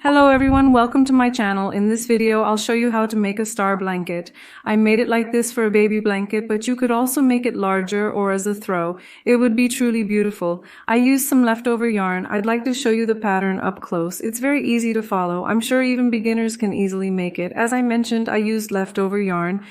Hello everyone, welcome to my channel. In this video, I'll show you how to make a star blanket. I made it like this for a baby blanket, but you could also make it larger or as a throw. It would be truly beautiful. I used some leftover yarn. I'd like to show you the pattern up close. It's very easy to follow. I'm sure even beginners can easily make it. As I mentioned, I used leftover yarn.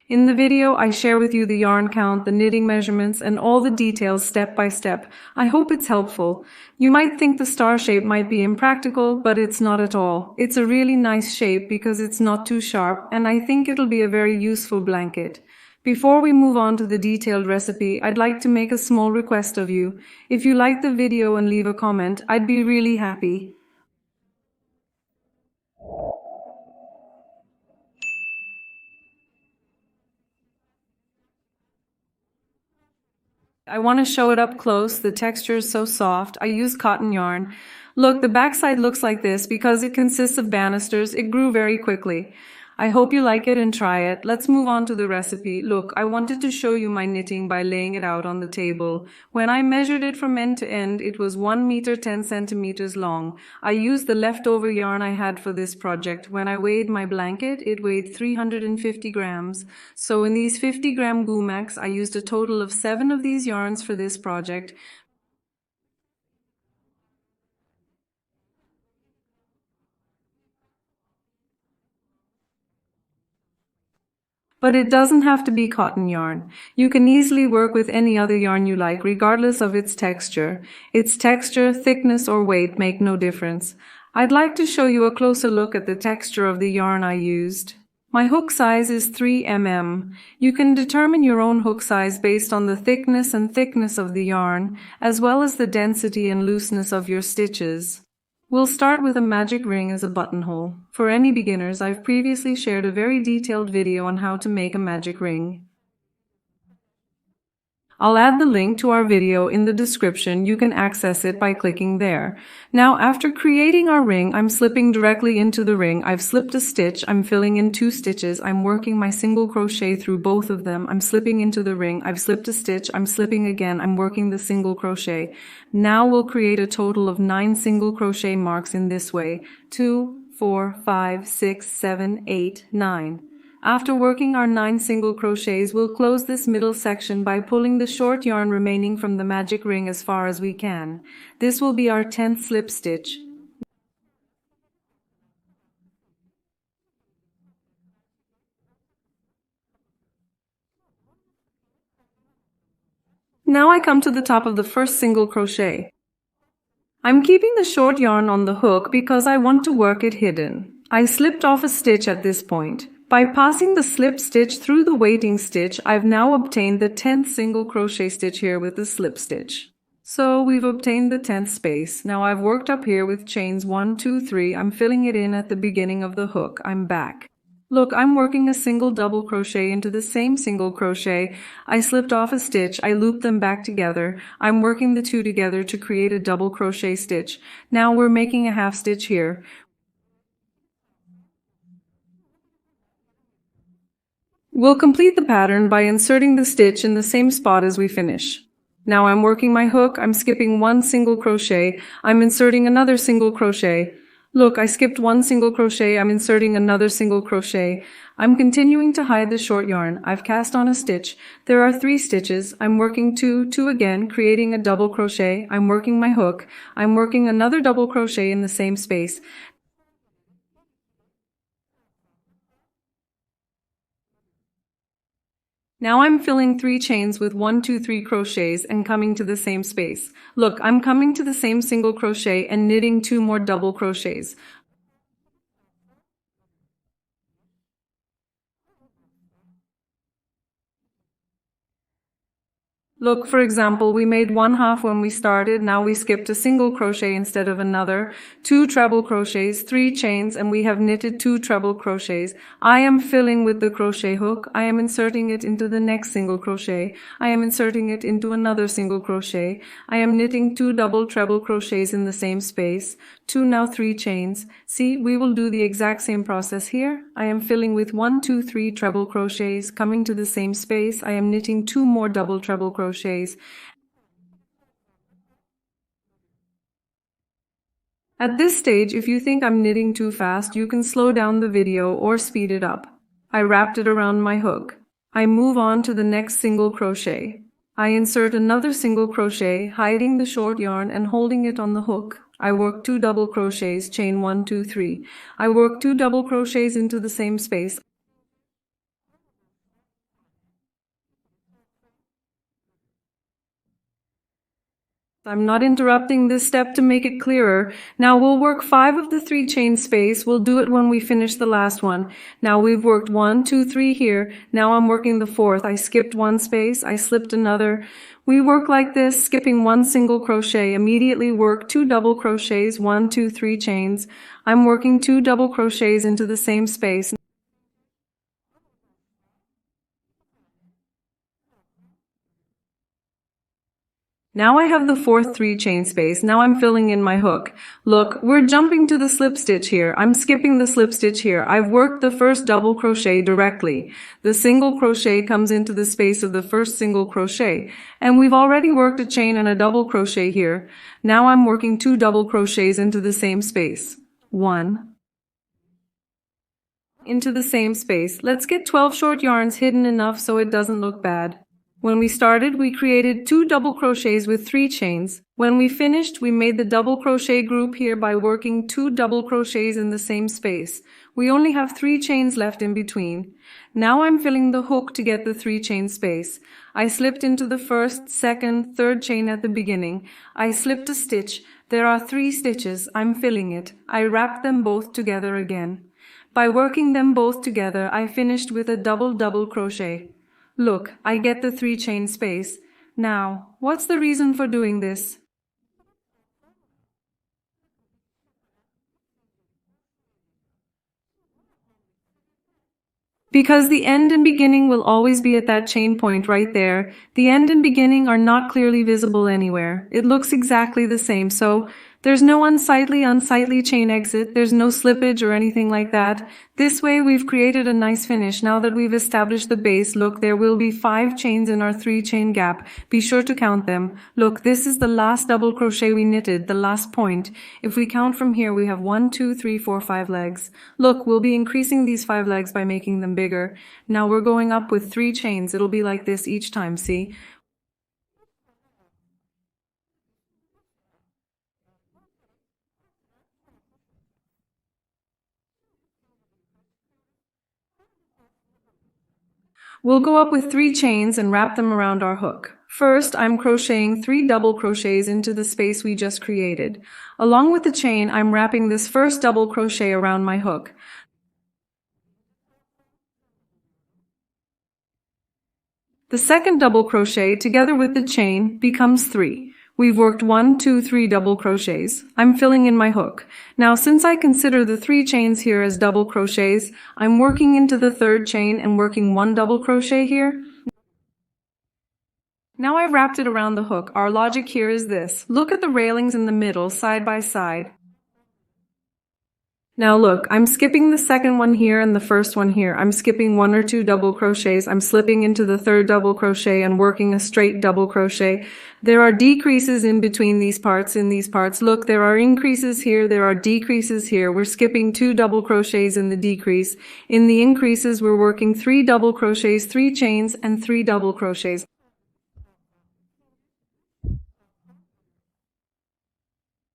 In the video, I share with you the yarn count, the knitting measurements, and all the details step by step. I hope it's helpful. You might think the star shape might be impractical, but it's not at all. It's a really nice shape because it's not too sharp, and I think it'll be a very useful blanket. Before we move on to the detailed recipe, I'd like to make a small request of you. If you like the video and leave a comment, I'd be really happy. I want to show it up close. The texture is so soft. I use cotton yarn. Look, the backside looks like this because it consists of banisters. It grew very quickly. I hope you like it and try it. Let's move on to the recipe. Look, I wanted to show you my knitting by laying it out on the table. When I measured it from end to end, it was 1 meter 10 centimeters long. I used the leftover yarn I had for this project. When I weighed my blanket, it weighed 350 grams. So in these 50-gram gumaks, I used a total of 7 of these yarns for this project. But it doesn't have to be cotton yarn. You can easily work with any other yarn you like, regardless of its texture. Its texture, thickness, or weight make no difference. I'd like to show you a closer look at the texture of the yarn I used. My hook size is 3 mm. You can determine your own hook size based on the thickness of the yarn, as well as the density and looseness of your stitches. We'll start with a magic ring as a buttonhole. For any beginners, I've previously shared a very detailed video on how to make a magic ring. I'll add the link to our video in the description. You can access it by clicking there. Now, after creating our ring, I'm slipping directly into the ring. I've slipped a stitch. I'm filling in 2 stitches. I'm working my single crochet through both of them. I'm slipping into the ring. I've slipped a stitch. I'm slipping again. I'm working the single crochet. Now we'll create a total of 9 single crochet marks in this way. 2, 4, 5, 6, 7, 8, 9. After working our 9 single crochets, we'll close this middle section by pulling the short yarn remaining from the magic ring as far as we can. This will be our 10th slip stitch. Now I come to the top of the first single crochet. I'm keeping the short yarn on the hook because I want to work it hidden. I slipped off a stitch at this point. By passing the slip stitch through the waiting stitch, I've now obtained the 10th single crochet stitch here with the slip stitch. So we've obtained the 10th space. Now I've worked up here with chains 1, 2, 3. I'm filling it in at the beginning of the hook. I'm back. Look, I'm working a single double crochet into the same single crochet. I slipped off a stitch. I looped them back together. I'm working the 2 together to create a double crochet stitch. Now we're making a half stitch here. We'll complete the pattern by inserting the stitch in the same spot as we finish. Now I'm working my hook, I'm skipping 1 single crochet, I'm inserting another single crochet. Look, I skipped 1 single crochet, I'm inserting another single crochet. I'm continuing to hide the short yarn. I've cast on a stitch. There are 3 stitches. I'm working 2, 2 again, creating a double crochet. I'm working my hook. I'm working another double crochet in the same space. Now I'm filling 3 chains with 1, 2, 3 crochets and coming to the same space. Look, I'm coming to the same single crochet and knitting 2 more double crochets. Look, for example, we made 1/2 when we started. Now we skipped a single crochet instead of another, 2 treble crochets, 3 chains, and we have knitted 2 treble crochets. I am filling with the crochet hook. I am inserting it into the next single crochet. I am inserting it into another single crochet. I am knitting 2 double treble crochets in the same space, 2 now 3 chains, See, we will do the exact same process here. I am filling with 1, 2, 3 treble crochets, coming to the same space. I am knitting 2 more double treble crochets. At this stage, if you think I'm knitting too fast, you can slow down the video or speed it up. I wrapped it around my hook. I move on to the next single crochet. I insert another single crochet, hiding the short yarn and holding it on the hook. I work 2 double crochets, chain 1, 2, 3. I work 2 double crochets into the same space. I'm not interrupting this step to make it clearer. Now we'll work 5 of the 3 chain space. We'll do it when we finish the last one. Now we've worked 1, 2, 3 here. Now I'm working the 4th. I skipped 1 space. I slipped another. We work like this, skipping 1 single crochet. Immediately work 2 double crochets, 1, 2, 3 chains. I'm working 2 double crochets into the same space. Now I have the 4th 3 chain space. Now I'm filling in my hook. Look, we're jumping to the slip stitch here. I'm skipping the slip stitch here. I've worked the first double crochet directly. The single crochet comes into the space of the first single crochet. And we've already worked a chain and a double crochet here. Now I'm working 2 double crochets into the same space. 1. Into the same space. Let's get 12 short yarns hidden enough so it doesn't look bad. When we started, we created 2 double crochets with 3 chains. When we finished, we made the double crochet group here by working 2 double crochets in the same space. We only have 3 chains left in between. Now I'm filling the hook to get the 3 chain space. I slipped into the 1st, 2nd, 3rd chain at the beginning. I slipped a stitch. There are 3 stitches. I'm filling it. I wrapped them both together again. By working them both together, I finished with a double crochet. Look, I get the 3 chain space. Now, what's the reason for doing this? Because the end and beginning will always be at that chain point right there. The end and beginning are not clearly visible anywhere. It looks exactly the same, so there's no unsightly chain exit, there's no slippage or anything like that. This way we've created a nice finish. Now that we've established the base, look, there will be 5 chains in our 3 chain gap. Be sure to count them. Look, this is the last double crochet we knitted, the last point. If we count from here, we have 1, 2, 3, 4, 5 legs. Look, we'll be increasing these 5 legs by making them bigger. Now we're going up with 3 chains. It'll be like this each time, see? We'll go up with 3 chains and wrap them around our hook. First, I'm crocheting 3 double crochets into the space we just created. Along with the chain, I'm wrapping this first double crochet around my hook. The second double crochet, together with the chain, becomes 3. We've worked 1, 2, 3 double crochets. I'm filling in my hook. Now, since I consider the 3 chains here as double crochets, I'm working into the 3rd chain and working 1 double crochet here. Now I've wrapped it around the hook. Our logic here is this. Look at the railings in the middle, side by side. Now look, I'm skipping the second one here and the first one here. I'm skipping 1 or 2 double crochets. I'm slipping into the 3rd double crochet and working a straight double crochet. There are decreases in between these parts, in these parts. Look, there are increases here, there are decreases here. We're skipping 2 double crochets in the decrease. In the increases, we're working 3 double crochets, 3 chains, and 3 double crochets.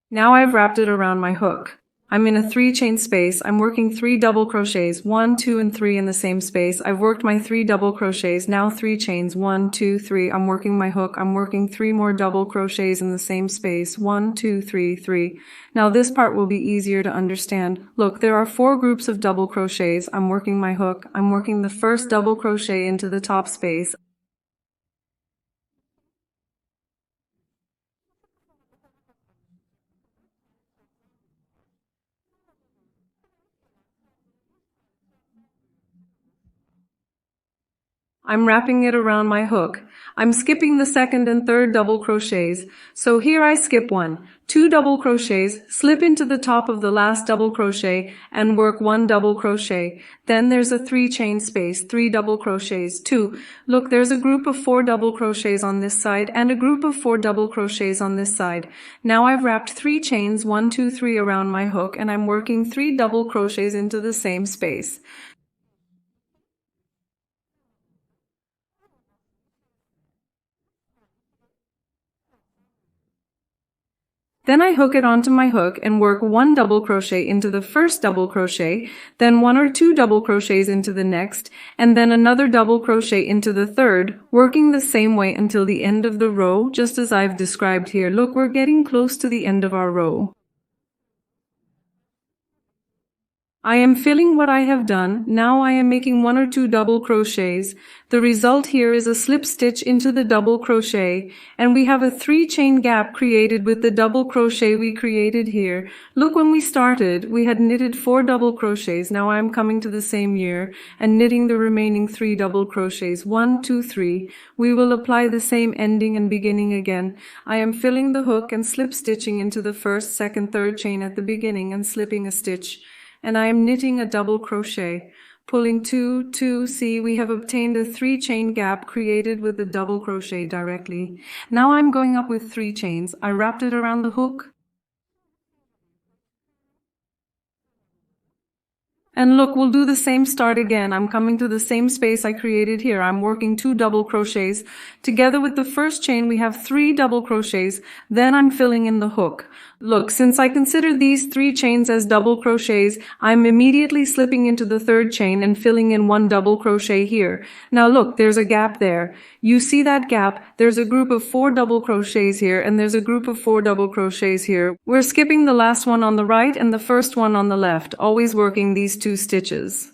Now I've wrapped it around my hook. I'm in a 3 chain space. I'm working 3 double crochets, 1, 2, and 3 in the same space. I've worked my 3 double crochets, now 3 chains, 1, 2, 3. I'm working my hook. I'm working 3 more double crochets in the same space, 1, 2, 3, 3. Now this part will be easier to understand. Look, there are 4 groups of double crochets. I'm working my hook. I'm working the first double crochet into the top space. I'm wrapping it around my hook. I'm skipping the second and third double crochets. So here I skip 1, 2 double crochets, slip into the top of the last double crochet and work 1 double crochet. Then there's a 3 chain space, 3 double crochets, 2. Look, there's a group of 4 double crochets on this side and a group of 4 double crochets on this side. Now I've wrapped 3 chains, 1, 2, 3 around my hook and I'm working 3 double crochets into the same space. Then I hook it onto my hook and work 1 double crochet into the first double crochet, then 1 or 2 double crochets into the next, and then another double crochet into the third, working the same way until the end of the row, just as I've described here. Look, we're getting close to the end of our row. I am filling what I have done. Now I am making 1 or 2 double crochets. The result here is a slip stitch into the double crochet, and we have a 3 chain gap created with the double crochet we created here. Look, when we started, we had knitted 4 double crochets. Now I am coming to the same year and knitting the remaining 3 double crochets. 1, 2, 3. We will apply the same ending and beginning again. I am filling the hook and slip stitching into the first, second, third chain at the beginning and slipping a stitch. And I am knitting a double crochet, pulling 2, 2, see, we have obtained a 3 chain gap created with the double crochet directly. Now I'm going up with 3 chains. I wrapped it around the hook. And look, we'll do the same start again. I'm coming to the same space I created here. I'm working 2 double crochets. Together with the first chain, we have 3 double crochets. Then I'm filling in the hook. Look, since I consider these 3 chains as double crochets, I'm immediately slipping into the third chain and filling in 1 double crochet here. Now look, there's a gap there. You see that gap? There's a group of 4 double crochets here, and there's a group of 4 double crochets here. We're skipping the last one on the right and the first one on the left, always working these 2 stitches.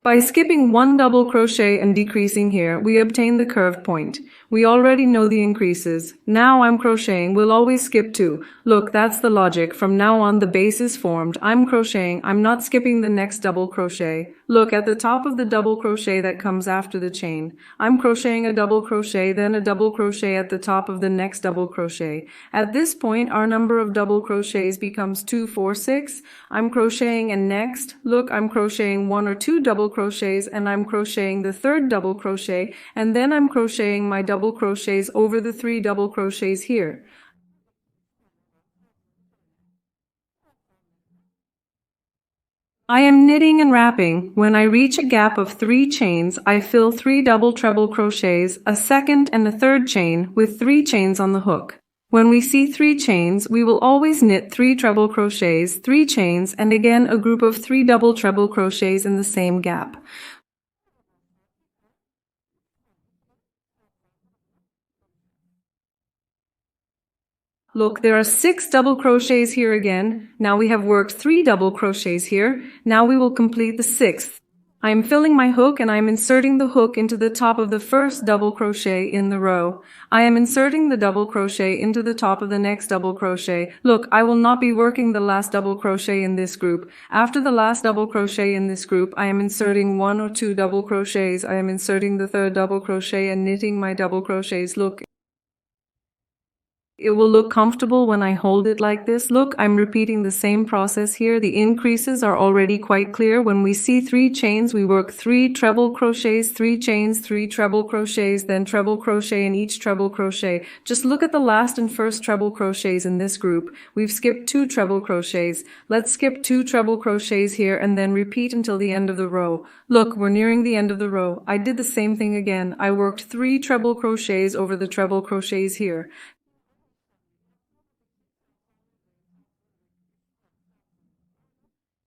By skipping 1 double crochet and decreasing here, we obtain the curved point. We already know the increases. Now I'm crocheting. We'll always skip 2. Look, that's the logic. From now on, the base is formed. I'm crocheting. I'm not skipping the next double crochet. Look, at the top of the double crochet that comes after the chain, I'm crocheting a double crochet, then a double crochet at the top of the next double crochet. At this point, our number of double crochets becomes 2, 4, 6. I'm crocheting, and next, look, I'm crocheting 1 or 2 double crochets, and I'm crocheting the third double crochet, and then I'm crocheting my double crochets over the 3 double crochets here. I am knitting and wrapping. When I reach a gap of 3 chains, I fill 3 double treble crochets, a second and a third chain with 3 chains on the hook. When we see 3 chains, we will always knit 3 treble crochets, 3 chains, and again a group of 3 double treble crochets in the same gap. Look, there are 6 double crochets here again. Now we have worked 3 double crochets here. Now we will complete the 6th. I am filling my hook and I am inserting the hook into the top of the first double crochet in the row. I am inserting the double crochet into the top of the next double crochet. Look, I will not be working the last double crochet in this group. After the last double crochet in this group, I am inserting 1 or 2 double crochets. I am inserting the third double crochet and knitting my double crochets. Look, it will look comfortable when I hold it like this. Look, I'm repeating the same process here. The increases are already quite clear. When we see 3 chains, we work 3 treble crochets, 3 chains, 3 treble crochets, then treble crochet in each treble crochet. Just look at the last and first treble crochets in this group. We've skipped 2 treble crochets. Let's skip 2 treble crochets here and then repeat until the end of the row. Look, we're nearing the end of the row. I did the same thing again. I worked 3 treble crochets over the treble crochets here.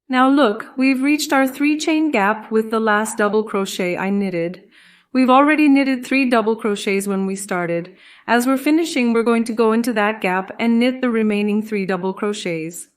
Now look, we've reached our 3 chain gap with the last double crochet I knitted. We've already knitted 3 double crochets when we started. As we're finishing, we're going to go into that gap and knit the remaining 3 double crochets.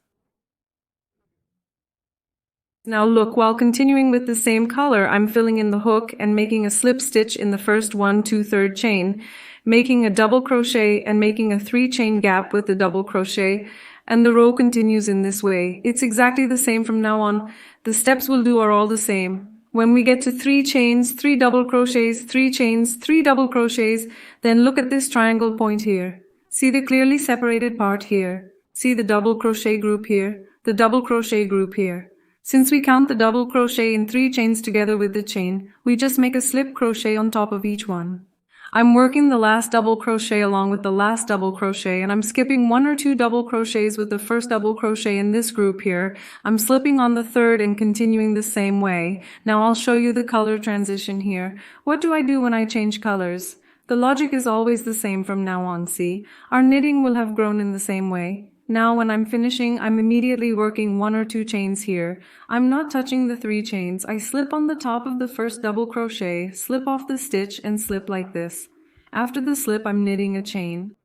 Now look, while continuing with the same color, I'm filling in the hook and making a slip stitch in the first 1, 2, 3rd chain, making a double crochet and making a 3 chain gap with the double crochet. and the row continues in this way. It's exactly the same from now on. The steps we'll do are all the same. When we get to 3 chains, 3 double crochets, 3 chains, 3 double crochets, then look at this triangle point here. See the clearly separated part here. See the double crochet group here, the double crochet group here. Since we count the double crochet in 3 chains together with the chain, we just make a slip crochet on top of each one. I'm working the last double crochet along with the last double crochet, and I'm skipping 1 or 2 double crochets with the first double crochet in this group here. I'm slipping on the third and continuing the same way. Now I'll show you the color transition here. What do I do when I change colors? The logic is always the same from now on, see? Our knitting will have grown in the same way. Now when I'm finishing, I'm immediately working 1 or 2 chains here. I'm not touching the 3 chains. I slip on the top of the first double crochet, slip off the stitch, and slip like this. After the slip, I'm knitting a chain.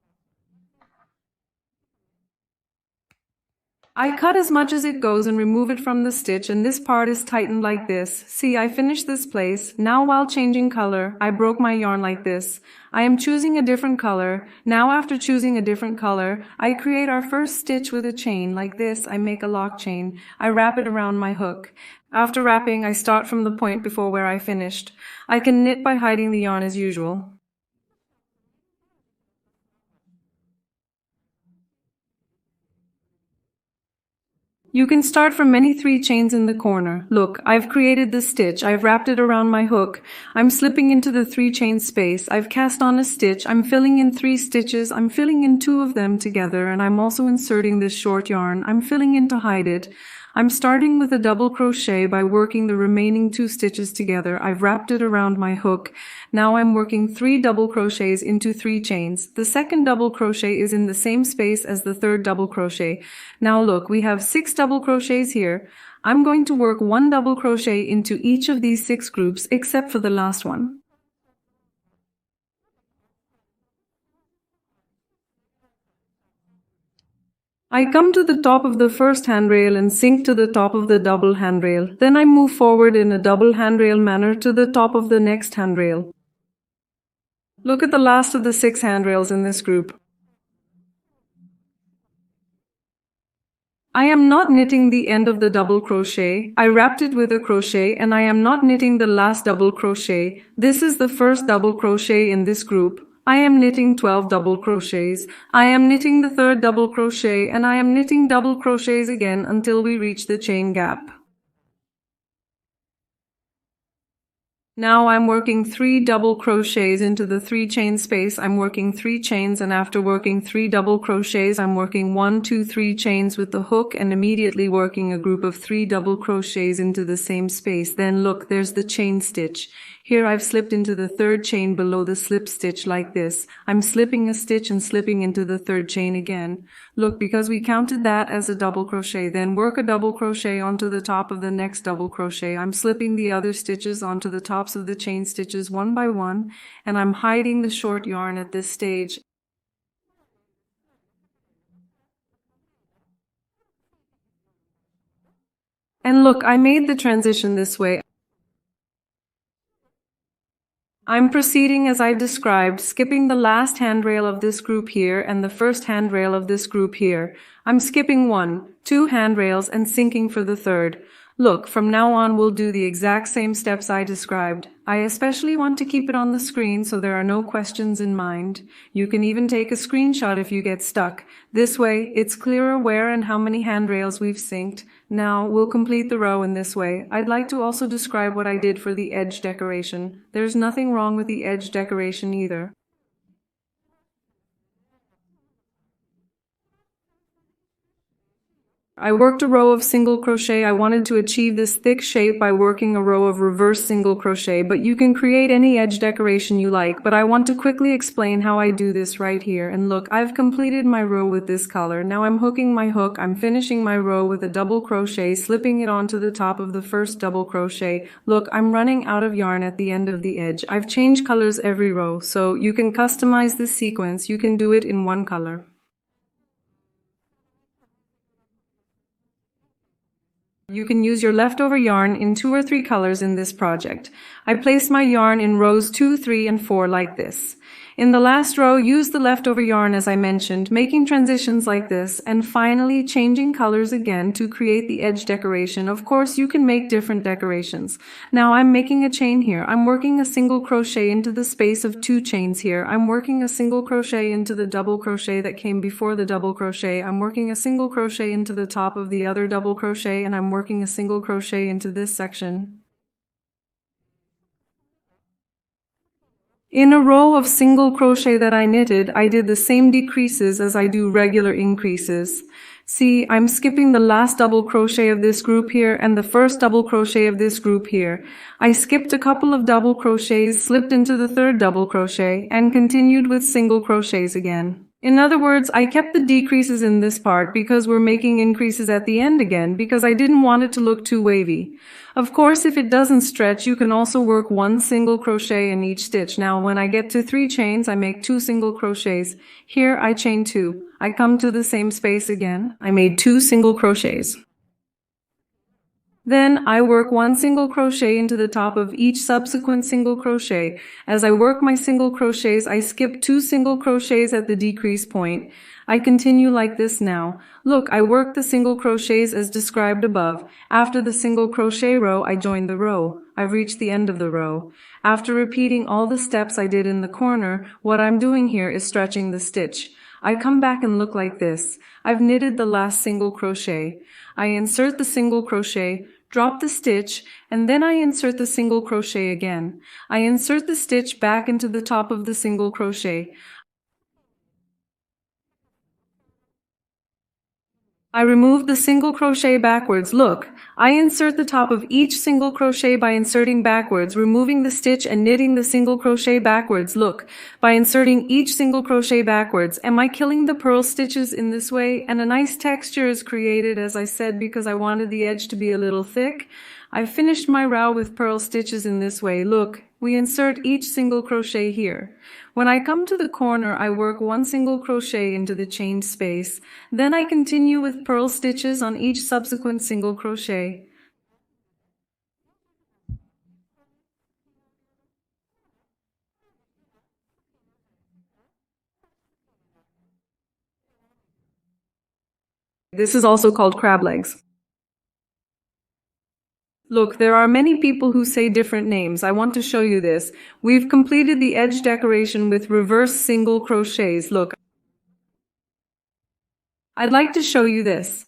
I cut as much as it goes and remove it from the stitch, and this part is tightened like this. See, I finished this place. Now while changing color, I broke my yarn like this. I am choosing a different color. Now after choosing a different color, I create our first stitch with a chain like this. I make a lock chain. I wrap it around my hook. After wrapping, I start from the point before where I finished. I can knit by hiding the yarn as usual. You can start from any 3 chains in the corner. Look, I've created the stitch. I've wrapped it around my hook. I'm slipping into the 3 chain space. I've cast on a stitch. I'm filling in 3 stitches. I'm filling in 2 of them together, and I'm also inserting this short yarn. I'm filling in to hide it. I'm starting with a double crochet by working the remaining 2 stitches together. I've wrapped it around my hook. Now I'm working 3 double crochets into 3 chains. The second double crochet is in the same space as the third double crochet. Now look, we have 6 double crochets here. I'm going to work 1 double crochet into each of these 6 groups except for the last one. I come to the top of the first handrail and sink to the top of the double handrail. Then I move forward in a double handrail manner to the top of the next handrail. Look at the last of the 6 handrails in this group. I am not knitting the end of the double crochet. I wrapped it with a crochet, and I am not knitting the last double crochet. This is the first double crochet in this group. I am knitting 12 double crochets. I am knitting the third double crochet, and I am knitting double crochets again until we reach the chain gap. Now I'm working 3 double crochets into the 3 chain space. I'm working 3 chains, and after working 3 double crochets, I'm working 1, 2, 3 chains with the hook and immediately working a group of 3 double crochets into the same space. Then look, there's the chain stitch. Here I've slipped into the 3rd chain below the slip stitch like this. I'm slipping a stitch and slipping into the 3rd chain again. Look, because we counted that as a double crochet, then work a double crochet onto the top of the next double crochet. I'm slipping the other stitches onto the tops of the chain stitches one by one, and I'm hiding the short yarn at this stage. And look, I made the transition this way. I'm proceeding as I described, skipping the last handrail of this group here and the first handrail of this group here. I'm skipping 1, 2 handrails and sinking for the 3rd. Look, from now on we'll do the exact same steps I described. I especially want to keep it on the screen so there are no questions in mind. You can even take a screenshot if you get stuck. This way, it's clearer where and how many handrails we've synced. Now, we'll complete the row in this way. I'd like to also describe what I did for the edge decoration. There's nothing wrong with the edge decoration either. I worked a row of single crochet. I wanted to achieve this thick shape by working a row of reverse single crochet, but you can create any edge decoration you like. But I want to quickly explain how I do this right here. And look, I've completed my row with this color. Now I'm hooking my hook. I'm finishing my row with a double crochet, slipping it onto the top of the first double crochet. Look, I'm running out of yarn at the end of the edge. I've changed colors every row, so you can customize this sequence. You can do it in one color. You can use your leftover yarn in 2 or 3 colors in this project. I place my yarn in rows 2, 3, and 4 like this. In the last row, use the leftover yarn as I mentioned, making transitions like this, and finally changing colors again to create the edge decoration. Of course, you can make different decorations. Now I'm making a chain here. I'm working a single crochet into the space of 2 chains here. I'm working a single crochet into the double crochet that came before the double crochet. I'm working a single crochet into the top of the other double crochet, and I'm working a single crochet into this section. In a row of single crochet that I knitted, I did the same decreases as I do regular increases. See, I'm skipping the last double crochet of this group here and the first double crochet of this group here. I skipped a couple of double crochets, slipped into the third double crochet, and continued with single crochets again. In other words, I kept the decreases in this part because we're making increases at the end again because I didn't want it to look too wavy. Of course, if it doesn't stretch, you can also work 1 single crochet in each stitch. Now, when I get to 3 chains, I make 2 single crochets. Here, I chain 2. I come to the same space again. I made 2 single crochets. Then I work 1 single crochet into the top of each subsequent single crochet. As I work my single crochets, I skip 2 single crochets at the decrease point. I continue like this now. Look, I work the single crochets as described above. After the single crochet row, I join the row. I've reached the end of the row. After repeating all the steps I did in the corner, what I'm doing here is stretching the stitch. I come back and look like this. I've knitted the last single crochet. I insert the single crochet, drop the stitch, and then I insert the single crochet again. I insert the stitch back into the top of the single crochet. I remove the single crochet backwards. Look, I insert the top of each single crochet by inserting backwards, removing the stitch and knitting the single crochet backwards. Look, by inserting each single crochet backwards. Am I killing the purl stitches in this way? And a nice texture is created, as I said, because I wanted the edge to be a little thick. I finished my row with purl stitches in this way. Look, we insert each single crochet here. When I come to the corner, I work 1 single crochet into the chained space. Then I continue with purl stitches on each subsequent single crochet. This is also called crab legs. Look, there are many people who say different names. I want to show you this. We've completed the edge decoration with reverse single crochets. Look, I'd like to show you this.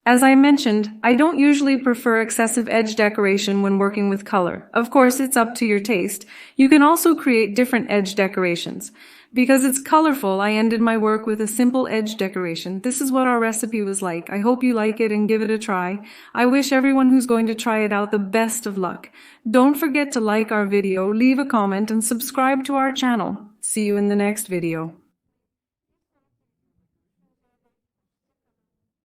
As I mentioned, I don't usually prefer excessive edge decoration when working with color. Of course, it's up to your taste. You can also create different edge decorations. Because it's colorful, I ended my work with a simple edge decoration. This is what our recipe was like. I hope you like it and give it a try. I wish everyone who's going to try it out the best of luck. Don't forget to like our video, leave a comment, and subscribe to our channel. See you in the next video.